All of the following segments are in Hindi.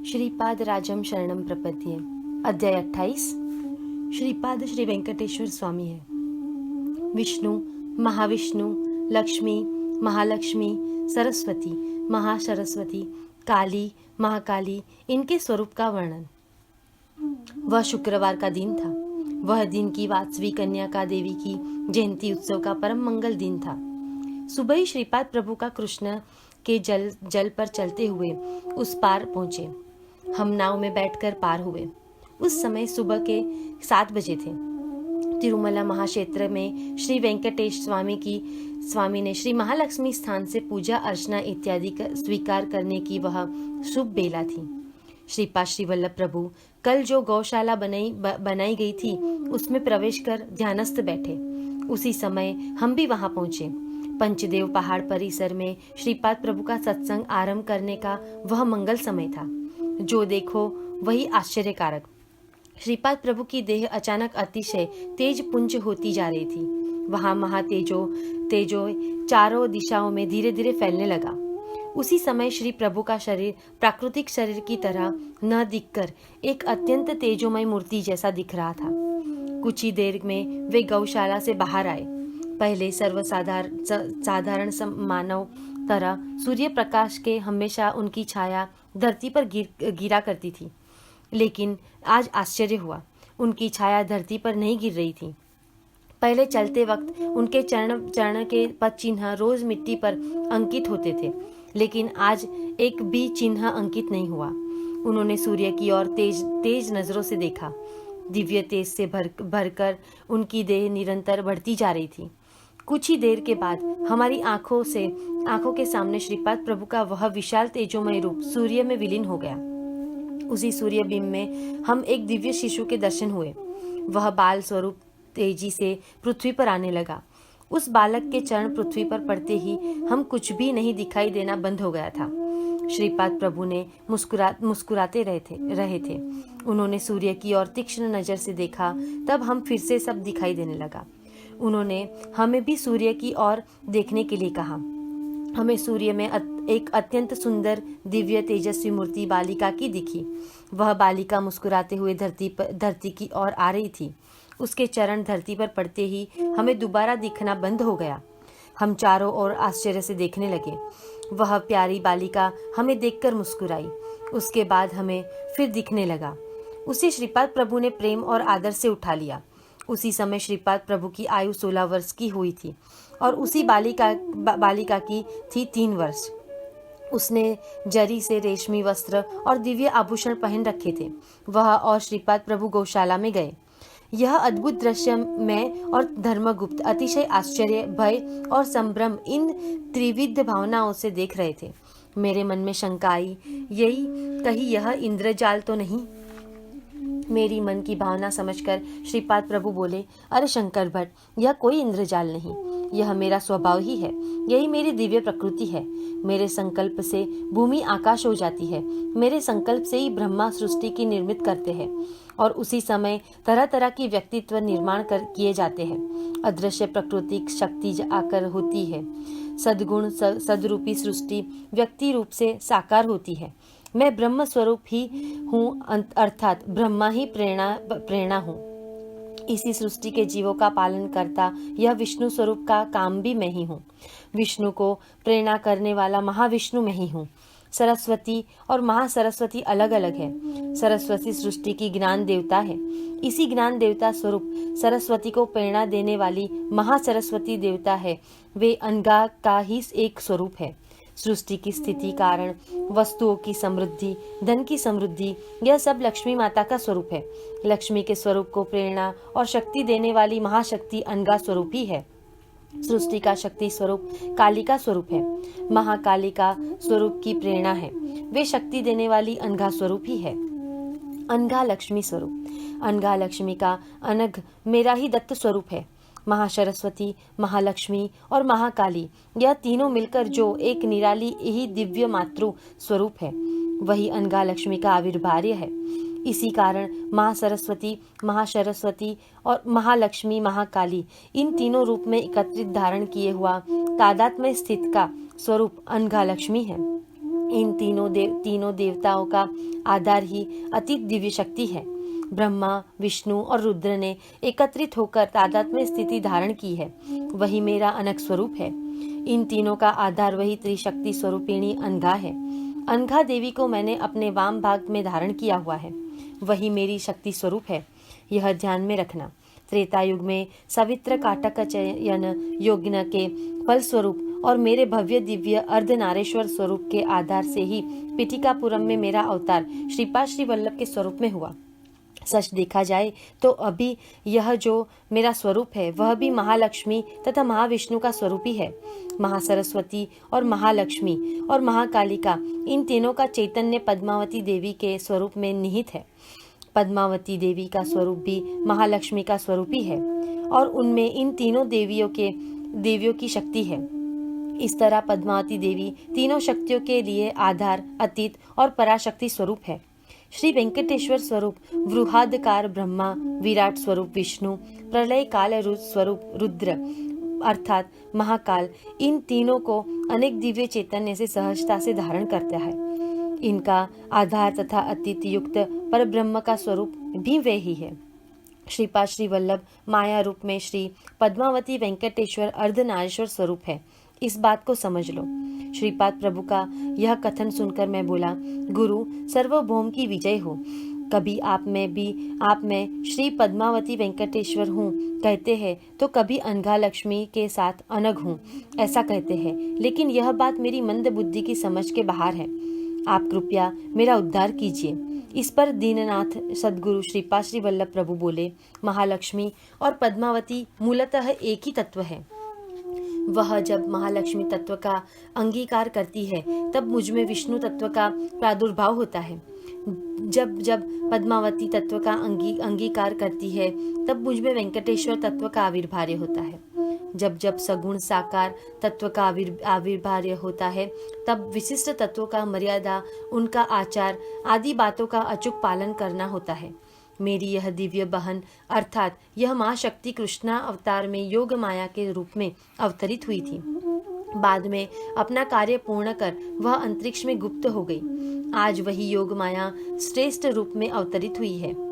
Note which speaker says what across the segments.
Speaker 1: श्रीपाद राजम शरणम प्रपद्ये। अध्याय 28। श्रीपाद श्री वेंकटेश्वर स्वामी है। विष्णु, महाविष्णु, लक्ष्मी, महालक्ष्मी, सरस्वती, महासरस्वती, काली, महाकाली, इनके स्वरूप का वर्णन। वह शुक्रवार का दिन था। वह दिन की वात्सवी कन्या का देवी की जयंती उत्सव का परम मंगल दिन था। सुबह ही श्रीपाद प्रभु का कृष्ण के जल पर चलते हुए उस पार पहुंचे। हम नाव में बैठकर पार हुए। उस समय सुबह के 7 बजे थे। तिरुमला महाक्षेत्र में श्री वेंकटेश स्वामी ने श्री महालक्ष्मी स्थान से पूजा अर्चना इत्यादि स्वीकार करने की वह शुभ बेला थी। श्रीपाद श्री वल्लभ प्रभु कल जो गौशाला बनाई गई थी उसमें प्रवेश कर ध्यानस्थ बैठे। उसी समय हम भी वहां पहुंचे। पंचदेव पहाड़ परिसर में श्रीपाद प्रभु का सत्संग आरंभ करने का वह मंगल समय था। जो देखो वही आश्चर्यकारक। श्रीपाद प्रभु की देह अचानक अतिशय तेज पुंज होती जा रही थी। वहां तेजो चारों दिशाओं में धीरे धीरे फैलने लगा। उसी समय श्री प्रभु का शरीर प्राकृतिक शरीर की तरह न दिखकर एक अत्यंत तेजोमय मूर्ति जैसा दिख रहा था। कुछ ही देर में वे गौशाला से बाहर आए। पहले साधारण मानव तरह सूर्य प्रकाश के हमेशा उनकी छाया धरती पर गिरा करती थी, लेकिन आज आश्चर्य हुआ, उनकी छाया धरती पर नहीं गिर रही थी। पहले चलते वक्त उनके चरण के पद चिन्ह रोज मिट्टी पर अंकित होते थे, लेकिन आज एक भी चिन्ह अंकित नहीं हुआ। उन्होंने सूर्य की ओर तेज नजरों से देखा। दिव्य तेज से भरकर उनकी देह निरंतर बढ़ती जा रही थी। कुछ ही देर के बाद हमारी आंखों के सामने श्रीपाद प्रभु का वह विशाल तेजोमय रूप सूर्य में विलीन हो गया। उसी सूर्य बिंब में हम एक दिव्य शिशु के दर्शन हुए। वह बाल स्वरूप तेजी से पृथ्वी पर आने लगा। उस बालक के चरण पृथ्वी पर पड़ते ही हम कुछ भी नहीं दिखाई देना बंद हो गया था। श्रीपाद प्रभु ने मुस्कुराते रहे थे। उन्होंने सूर्य की ओर तीक्ष्ण नजर से देखा, तब हम फिर से सब दिखाई देने लगा। उन्होंने हमें भी सूर्य की ओर देखने के लिए कहा। हमें सूर्य में एक अत्यंत सुंदर दिव्य तेजस्वी मूर्ति बालिका की दिखी। वह बालिका मुस्कुराते हुए धरती की ओर आ रही थी। उसके चरण धरती पर पड़ते ही हमें दोबारा दिखना बंद हो गया। हम चारों ओर आश्चर्य से देखने लगे। वह प्यारी बालिका हमें देखकर मुस्कुराई। उसके बाद हमें फिर दिखने लगा। उसे श्रीपाद प्रभु ने प्रेम और आदर से उठा लिया। उसी समय श्रीपाद प्रभु की आयु 16 वर्ष की हुई थी और उसी बालिका की थी 3 वर्ष। उसने जरी से रेशमी वस्त्र और दिव्य आभूषण पहन रखे थे। वह और श्रीपाद प्रभु गौशाला में गए। यह अद्भुत दृश्य मैं और धर्मगुप्त अतिशय आश्चर्य, भय और संभ्रम इन त्रिविध भावनाओं से देख रहे थे। मेरे मन में शंका आई, कहीं यह इंद्रजाल तो नहीं? मेरी मन की भावना समझकर श्रीपाद प्रभु बोले, अरे शंकर भट्ट, यह कोई इंद्रजाल नहीं, यह मेरा स्वभाव ही है। यही मेरी दिव्य प्रकृति है। मेरे संकल्प से भूमि आकाश हो जाती है। मेरे संकल्प से ही ब्रह्मा सृष्टि की निर्मित करते हैं और उसी समय तरह तरह की व्यक्तित्व निर्माण किए जाते हैं। अदृश्य प्राकृतिक शक्ति आकर होती है। सद्गुण सदरूपी सृष्टि व्यक्ति रूप से साकार होती है। मैं ब्रह्म स्वरूप ही हूँ, अर्थात ब्रह्मा ही प्रेरणा हूँ। इसी सृष्टि के जीवों का पालन करता यह विष्णु स्वरूप का काम भी मैं ही हूँ। विष्णु को प्रेरणा करने वाला महाविष्णु मैं ही हूँ। सरस्वती और महासरस्वती अलग अलग है। सरस्वती सृष्टि की ज्ञान देवता है। इसी ज्ञान देवता स्वरूप सरस्वती को प्रेरणा देने वाली महासरस्वती देवता है। वे अनगा का ही एक स्वरूप है। सृष्टि की स्थिति, कारण, वस्तुओं की समृद्धि, धन की समृद्धि, यह सब लक्ष्मी माता का स्वरूप है। लक्ष्मी के स्वरूप को प्रेरणा और शक्ति देने वाली महाशक्ति अनगा स्वरूप ही है। सृष्टि का शक्ति स्वरूप काली का स्वरूप है। महाकाली का स्वरूप की प्रेरणा है। वे शक्ति देने वाली अनघा स्वरूप ही है। अनघा लक्ष्मी स्वरूप। अनघा लक्ष्मी का अनघ मेरा ही दत्त स्वरूप है। महासरस्वती, महालक्ष्मी और महाकाली, यह तीनों मिलकर जो एक निराली ही दिव्य मातृ स्वरूप है, वही अनघा लक्ष्मी का आविर्भाव है। इसी कारण महासरस्वती और महालक्ष्मी, महाकाली, इन तीनों रूप में एकत्रित धारण किए हुआ तादात्म्य स्थित का स्वरूप अनघा लक्ष्मी है। इन तीनों देवताओं का आधार ही अतीत दिव्य शक्ति है। ब्रह्मा, विष्णु और रुद्र ने एकत्रित होकर तादात्म्य स्थिति धारण की है, वही मेरा अनक स्वरूप है। इन तीनों का आधार वही त्रिशक्ति स्वरूपिणी अनघा है। अनघा देवी को मैंने अपने वाम भाग में धारण किया हुआ है, वही मेरी शक्ति स्वरूप है। यह ध्यान में रखना। त्रेता युग में सवित्र काटक चयन यज्ञ के फलस्वरूप और मेरे भव्य दिव्य अर्धनारेश्वर स्वरूप के आधार से ही पिटिकापुरम में मेरा अवतार श्रीपाद श्री वल्लभ के स्वरूप में हुआ। सच देखा जाए तो अभी यह जो मेरा स्वरूप है वह भी महालक्ष्मी तथा महाविष्णु का स्वरूप ही है। महासरस्वती और महालक्ष्मी और महाकालिका इन तीनों का चैतन्य पद्मावती देवी के स्वरूप में निहित है। पद्मावती देवी का स्वरूप भी महालक्ष्मी का स्वरूप ही है और उनमें इन तीनों देवियों की शक्ति है। इस तरह पद्मावती देवी तीनों शक्तियों के लिए आधार, अतीत और पराशक्ति स्वरूप है। श्री वेंकटेश्वर स्वरूप वृहादकार ब्रह्मा, विराट स्वरूप विष्णु, प्रलय काल स्वरूप रुद्र अर्थात महाकाल, इन तीनों को अनेक दिव्य चैतन्य से सहजता से धारण करता है। इनका आधार तथा अतीत युक्त पर ब्रह्म का स्वरूप भी वे ही है। श्रीपाद श्री वल्लभ माया रूप में श्री पद्मावती वेंकटेश्वर अर्धनारेश्वर स्वरूप है। इस बात को समझ लो। श्रीपाद प्रभु का यह कथन सुनकर मैं बोला, गुरु सर्वभौम की विजय हो। कभी आप में श्री पद्मावती वेंकटेश्वर हूँ कहते हैं तो कभी अनघा लक्ष्मी के साथ अनग हूँ ऐसा कहते हैं, लेकिन यह बात मेरी मंद बुद्धि की समझ के बाहर है। आप कृपया मेरा उद्धार कीजिए। इस पर दीननाथ सद्गुरु श्रीपाद श्री वल्लभ प्रभु बोले, महालक्ष्मी और पद्मावती मूलतः एक ही तत्व है। वह जब महालक्ष्मी तत्व का अंगीकार करती है तब मुझ में विष्णु तत्व का प्रादुर्भाव होता है। जब जब पद्मावती तत्व का अंगीकार करती है तब मुझ में वेंकटेश्वर तत्व का आविर्भाव होता है। जब जब सगुण साकार तत्व का आविर्भाव होता है तब विशिष्ट तत्वों का मर्यादा, उनका आचार आदि बातों का अचूक पालन करना होता है। मेरी यह दिव्य बहन अर्थात यह माँ शक्ति कृष्णा अवतार में योग माया के रूप में अवतरित हुई थी। बाद में अपना कार्य पूर्ण कर वह अंतरिक्ष में गुप्त हो गई। आज वही योग माया श्रेष्ठ रूप में अवतरित हुई है।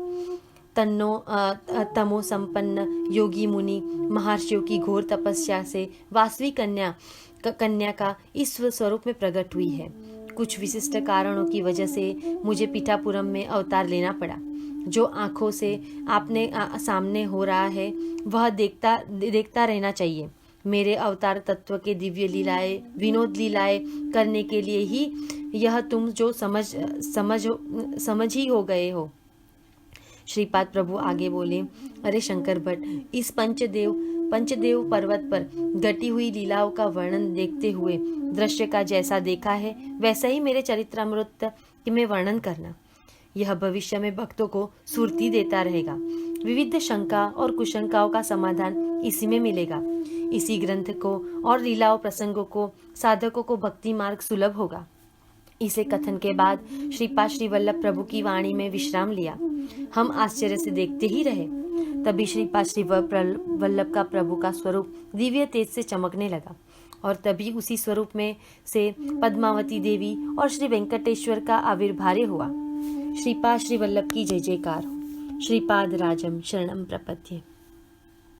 Speaker 1: तमो संपन्न योगी मुनि महर्षियों की घोर तपस्या से वास्तविक कन्या का इस स्वरूप में प्रकट हुई है। कुछ विशिष्ट कारणों की वजह से मुझे पिठापुरम में अवतार लेना पड़ा। जो आंखों से आपने सामने हो रहा है वह देखता रहना चाहिए। मेरे अवतार तत्व के दिव्य लीलाएं, विनोद लीलाएं करने के लिए ही यह तुम जो समझ ही हो गए हो। श्रीपाद प्रभु आगे बोले, अरे शंकर भट्ट, इस पंचदेव पर्वत पर घटी हुई लीलाओं का वर्णन देखते हुए दृश्य का जैसा देखा है वैसा ही मेरे चरित्रामृत में वर्णन करना। यह भविष्य में भक्तों को सुर्ती देता रहेगा। विविध शंका और कुशंकाओं का समाधान इसी में मिलेगा। इसी ग्रंथ को और लीलाओं प्रसंगों को साधकों को भक्ति मार्ग सुलभ होगा। इसे कथन के बाद श्रीपाद श्री वल्लभ प्रभु की वाणी में विश्राम लिया। हम आश्चर्य से देखते ही रहे। तभी श्रीपाद श्री वल्लभ का प्रभु का स्वरूप दिव्य तेज से चमकने लगा और तभी उसी स्वरूप में से पद्मावती देवी और श्री वेंकटेश्वर का आविर्भाव हुआ। श्रीपाद श्री वल्लभ की जय जयकार हो। श्रीपाद राजम शरणम प्रपद्ये।